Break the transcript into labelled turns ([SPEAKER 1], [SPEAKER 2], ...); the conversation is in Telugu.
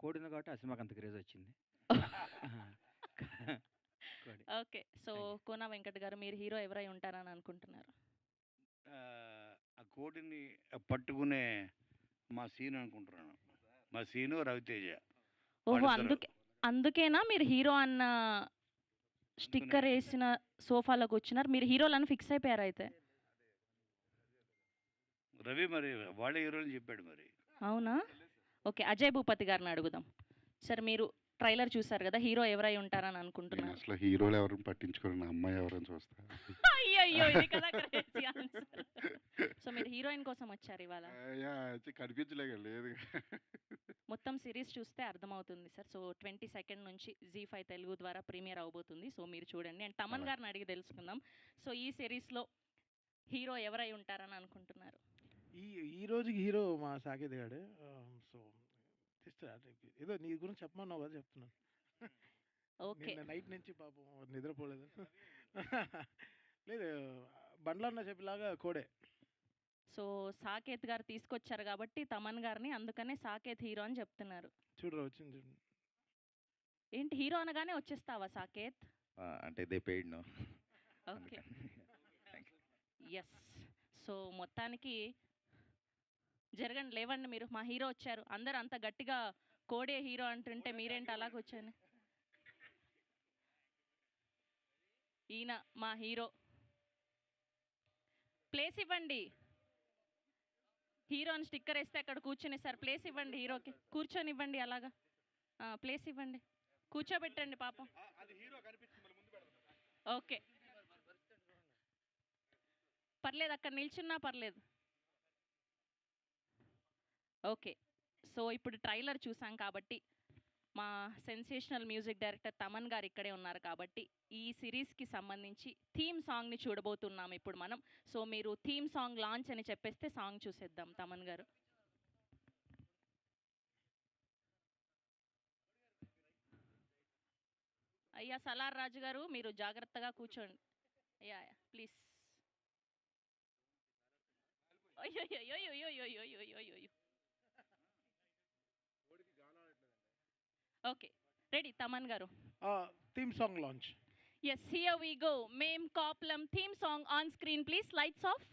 [SPEAKER 1] కోడి ఉంది కాబట్టి ఆ సినిమాకి అంత క్రేజ్ వచ్చింది. కోడి.
[SPEAKER 2] Okay. So,
[SPEAKER 1] thank you.
[SPEAKER 2] Kona Venkat గారు మీరు హీరో ఎవరై ఉంటారని అనుకుంటున్నారు?
[SPEAKER 3] ఆ కోడిని పట్టుకునే మా సీను అనుకుంటున్నాను. మా సీను, రవితేజ
[SPEAKER 2] ఓహో!
[SPEAKER 3] వాళ్ళిద్దరు.
[SPEAKER 2] అందుకేనా మీరు హీరో అన్న స్టిక్కర్
[SPEAKER 3] అందుకనే
[SPEAKER 2] ఏసిన సోఫాలో కూర్చున్నారు. మీరు హీరోలని ఫిక్స్ అయిపోయారైతే.
[SPEAKER 3] రవి మరి వాళ్ళే హీరోని చెప్పాడు మరి.
[SPEAKER 2] అవునా? ఓకే. అజయ్ భూపతి గారిని అడుగుదాం. సార్ మీరు ట్రైలర్ చూసారు గదా! హీరో ఎవరై ఉంటారని
[SPEAKER 4] నేను
[SPEAKER 2] అనుకుంటున్నారు?
[SPEAKER 4] అసలు హీరోలు ఎవరిని పట్టించుకోను, అమ్మాయి ఎవరని చూస్తా.
[SPEAKER 2] అయ్యయ్యో! ఇది కదా క్రేజీ ఆన్సర్. సో, మీరు హీరోయిన్ కోసం వచ్చారు ఇవాళ.
[SPEAKER 4] కనిపించలేక లేదు.
[SPEAKER 2] మొత్తం సిరీస్ చూస్తే అర్థమవుతుంది సార్. సో, 22 నుంచి జీ5 తెలుగు ద్వారా ప్రీమియర్ అవ్వబోతుంది. సో, మీరు చూడండి. అండ్ తమన్
[SPEAKER 4] అలాగే.
[SPEAKER 2] గారిని అడిగి తెలుసుకుందాం. సో, ఈ సిరీస్‌లో హీరో ఎవరై ఉంటారని అనుకుంటున్నారు?
[SPEAKER 5] ఈ రోజుకి హీరో మా సాకేత్ గాడే. సో జస్ట్ ఏదో నీ గురించి చెప్పమన్నావు కదా చెప్తున్నాను.
[SPEAKER 2] ఓకే.
[SPEAKER 5] నిన్న నైట్ నుంచి పాపం నిద్రపోలేదు. లేదు, బండ్లన్న చెప్పేలాగా కోడే.
[SPEAKER 2] సో, సాకేత్ గారు తీసుకొచ్చారు కాబట్టి తమన్ గారిని అందుకనే సాకేత్ హీరో అని చెప్తున్నారు.
[SPEAKER 5] చూడరా వచ్చింది చూడు.
[SPEAKER 2] ఏంటి హీరో అనగానే వచ్చేస్తావా సాకేత్?
[SPEAKER 6] అంటే they paid no.
[SPEAKER 2] Okay. Yes. So, మొత్తానికి జరగండి, లేవండి మీరు. మా హీరో వచ్చారు. అందరూ అంత గట్టిగా కోడే హీరో అంటుంటే మీరేంటి అలాగొచ్చాను? ఈయన మా హీరో. ప్లేస్ ఇవ్వండి. హీరో అని స్టిక్కర్ వేస్తే అక్కడ కూర్చునేసారు. ప్లేస్ ఇవ్వండి హీరోకి. కూర్చొనివ్వండి అలాగా. ప్లేస్ ఇవ్వండి. కూర్చోబెట్టండి పాపం. ఓకే. పర్లేదు, అక్కడ నిల్చున్నా పర్లేదు. ఓకే. సో, ఇప్పుడు ట్రైలర్ చూసాం కాబట్టి మా సెన్సేషనల్ మ్యూజిక్ డైరెక్టర్ తమన్ గారు ఇక్కడే ఉన్నారు కాబట్టి ఈ సిరీస్కి సంబంధించి థీమ్ సాంగ్ని చూడబోతున్నాం ఇప్పుడు మనం. సో, మీరు థీమ్ సాంగ్ లాంచ్ అని చెప్పేస్తే సాంగ్ చూసేద్దాం తమన్ గారు. అయ్యా సలార్ రాజు గారు మీరు జాగ్రత్తగా కూర్చోండి. అయ్యా ప్లీజ్. అయ్యో. ఓకే, రెడీ తమన్ గారు?
[SPEAKER 5] Theme song launch.
[SPEAKER 2] Yes, here we go. Mem Koplam theme song on screen, please. Lights off.